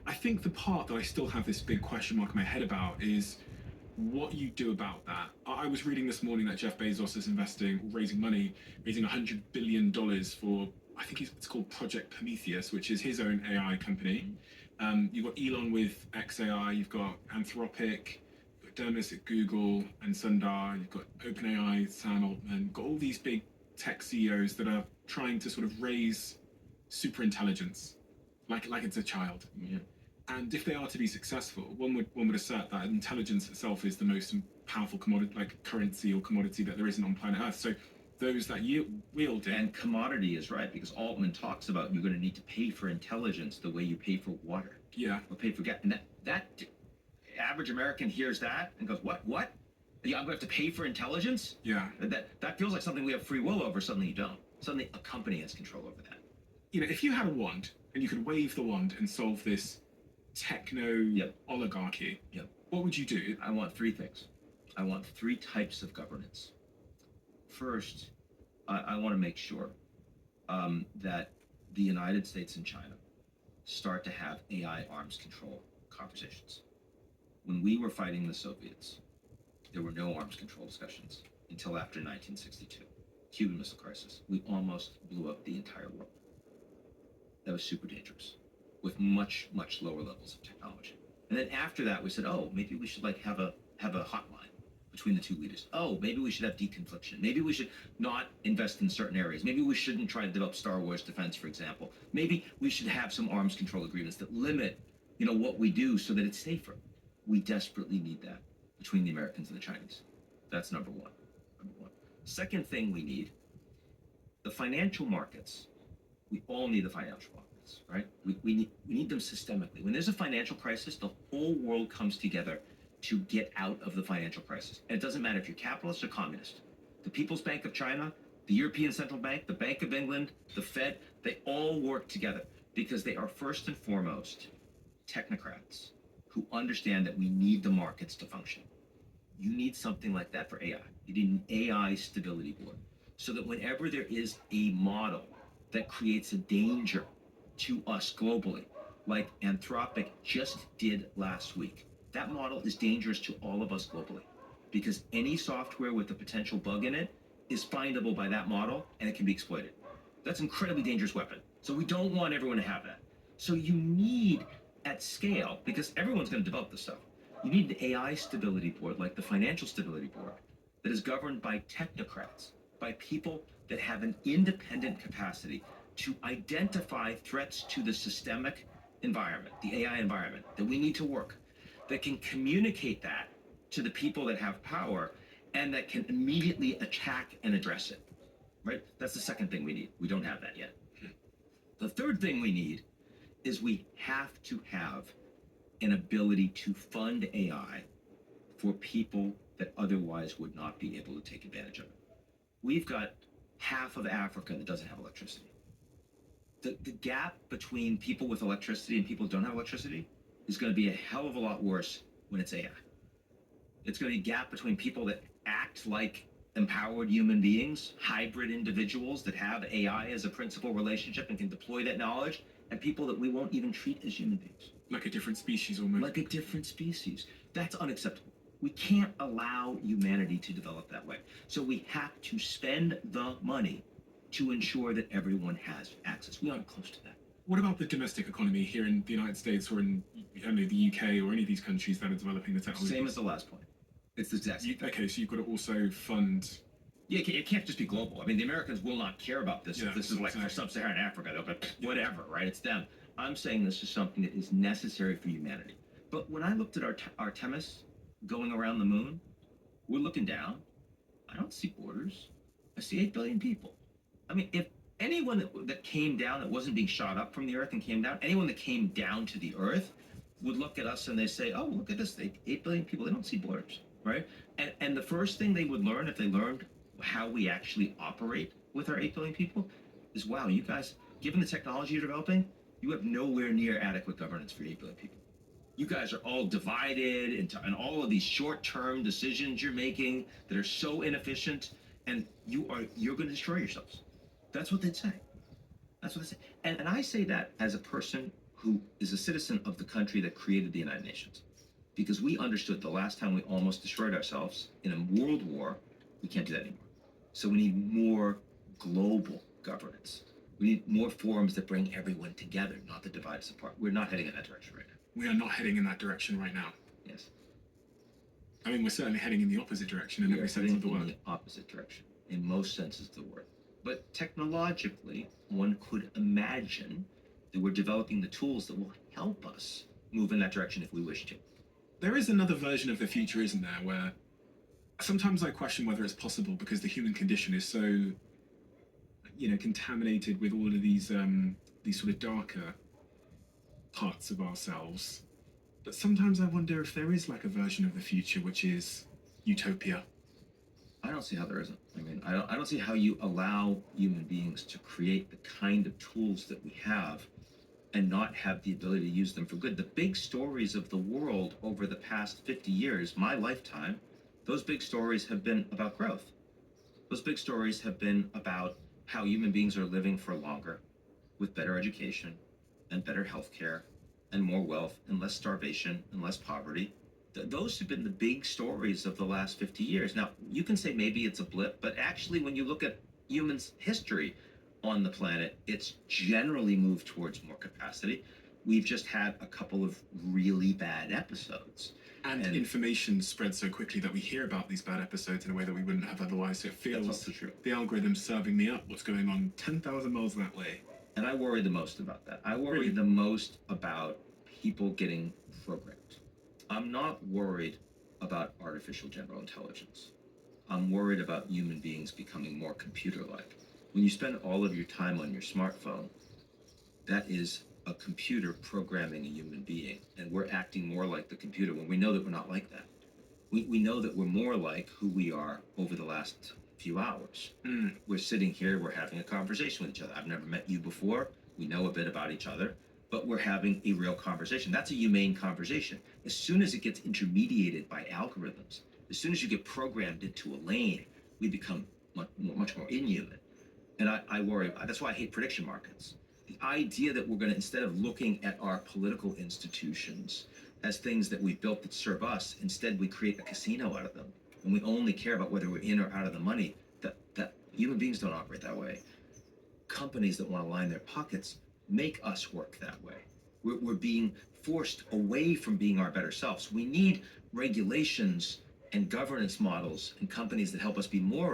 I think the part that I still have this big question mark in my head about is what you do about that. I was reading this morning that Jeff Bezos is raising money, raising $100 billion for, I think it's called Project Prometheus, which is his own AI company. You've got Elon with XAI, you've got Anthropic, you've got Dermis at Google and Sundar, you've got OpenAI, Sam Altman, you've got all these big tech CEOs that are trying to sort of raise super intelligence, like it's a child. Yeah. And if they are to be successful, one would assert that intelligence itself is the most powerful commodity, like currency or commodity that there isn't on planet Earth. So those that wield it. And commodity is right, because Altman talks about you're going to need to pay for intelligence the way you pay for water. Yeah. Or pay for gas. And that average American hears that and goes, what? Yeah, I'm going to have to pay for intelligence? Yeah. That feels like something we have free will over. Suddenly you don't. Suddenly a company has control over that. If you had a wand and you could wave the wand and solve this techno oligarchy, what would you do? I want three things. I want three types of governance. First, I want to make sure that the United States and China start to have AI arms control conversations. When we were fighting the Soviets, there were no arms control discussions until after 1962. Cuban Missile Crisis. We almost blew up the entire world. That was super dangerous, with much, much lower levels of technology. And then after that, we said, oh, maybe we should have a hotline between the two leaders. Oh, maybe we should have deconfliction. Maybe we should not invest in certain areas. Maybe we shouldn't try to develop Star Wars defense, for example. Maybe we should have some arms control agreements that limit, what we do so that it's safer. We desperately need that between the Americans and the Chinese. That's number one. Second thing we need, the financial markets. We all need the financial markets, right? We need them systemically. When there's a financial crisis, the whole world comes together to get out of the financial crisis. And it doesn't matter if you're capitalist or communist. The People's Bank of China, the European Central Bank, the Bank of England, the Fed, they all work together because they are first and foremost technocrats who understand that we need the markets to function. You need something like that for AI. You need an AI stability board so that whenever there is a model that creates a danger to us globally, like Anthropic just did last week, that model is dangerous to all of us globally because any software with a potential bug in it is findable by that model and it can be exploited. That's an incredibly dangerous weapon. So we don't want everyone to have that. So you need at scale, because everyone's going to develop this stuff, you need an AI stability board like the Financial Stability Board that is governed by technocrats, by people that have an independent capacity to identify threats to the systemic environment, the AI environment, that we need to work, that can communicate that to the people that have power and that can immediately attack and address it, right? That's the second thing we need. We don't have that yet. The third thing we need is we have to have an ability to fund AI for people that otherwise would not be able to take advantage of it. We've got half of Africa that doesn't have electricity. The gap between people with electricity and people who don't have electricity is going to be a hell of a lot worse when it's AI. It's going to be a gap between people that act like empowered human beings, hybrid individuals that have AI as a principal relationship and can deploy that knowledge, and people that we won't even treat as human beings. Like a different species almost. Like a different species. That's unacceptable. We can't allow humanity to develop that way. So we have to spend the money to ensure that everyone has access. We aren't close to that. What about the domestic economy here in the United States or in the UK or any of these countries that are developing the technology? Same as the last point. It's the exact same. Okay, so you've got to also fund. Yeah, it can't just be global. I mean, the Americans will not care about this. Yeah, if this is like for sub-Saharan Africa, they'll go, whatever, right? It's them. I'm saying this is something that is necessary for humanity. But when I looked at Artemis going around the moon, we're looking down. I don't see borders. I see 8 billion people. I mean, if anyone that came down that wasn't being shot up from the Earth and came down, anyone that came down to the Earth would look at us and they say, oh, look at this, 8 billion people, they don't see borders, right? And the first thing they would learn if they learned how we actually operate with our 8 billion people is, wow, you guys, given the technology you're developing, you have nowhere near adequate governance for 8 billion people. You guys are all divided and all of these short-term decisions you're making that are so inefficient, and you're going to destroy yourselves. That's what they'd say. That's what they say. And I say that as a person who is a citizen of the country that created the United Nations. Because we understood the last time we almost destroyed ourselves in a world war, we can't do that anymore. So we need more global governance. We need more forums that bring everyone together, not that divide us apart. We're not heading in that direction right now. We are not heading in that direction right now. Yes. I mean, we're certainly heading in the opposite direction in We are every sense heading of the in word. the opposite direction, in most senses of the word. But technologically, one could imagine that we're developing the tools that will help us move in that direction if we wish to. There is another version of the future, isn't there, where sometimes I question whether it's possible because the human condition is so, contaminated with all of these sort of darker parts of ourselves. But sometimes I wonder if there is like a version of the future which is utopia. I don't see how there isn't. I mean, I don't see how you allow human beings to create the kind of tools that we have and not have the ability to use them for good. The big stories of the world over the past 50 years, my lifetime, those big stories have been about growth. Those big stories have been about how human beings are living for longer with better education and better health care and more wealth and less starvation and less poverty. Those have been the big stories of the last 50 years. Now, you can say maybe it's a blip, but actually, when you look at humans' history on the planet, it's generally moved towards more capacity. We've just had a couple of really bad episodes. And information spreads so quickly that we hear about these bad episodes in a way that we wouldn't have otherwise. So it That's feels also true. the algorithm's serving me up what's going on 10,000 miles that way. And I worry the most about that. I worry Really? the most about people getting programmed. I'm not worried about artificial general intelligence. I'm worried about human beings becoming more computer-like. When you spend all of your time on your smartphone, that is a computer programming a human being, and we're acting more like the computer when we know that we're not like that. We know that we're more like who we are over the last few hours. We're sitting here, we're having a conversation with each other. I've never met you before. We know a bit about each other, but we're having a real conversation. That's a humane conversation. As soon as it gets intermediated by algorithms, as soon as you get programmed into a lane, we become much more inhuman. And I worry, that's why I hate prediction markets. The idea that we're going to, instead of looking at our political institutions as things that we've built that serve us, instead we create a casino out of them. And we only care about whether we're in or out of the money. That human beings don't operate that way. Companies that want to line their pockets make us work that way. We're being forced away from being our better selves. We need regulations and governance models and companies that help us be more of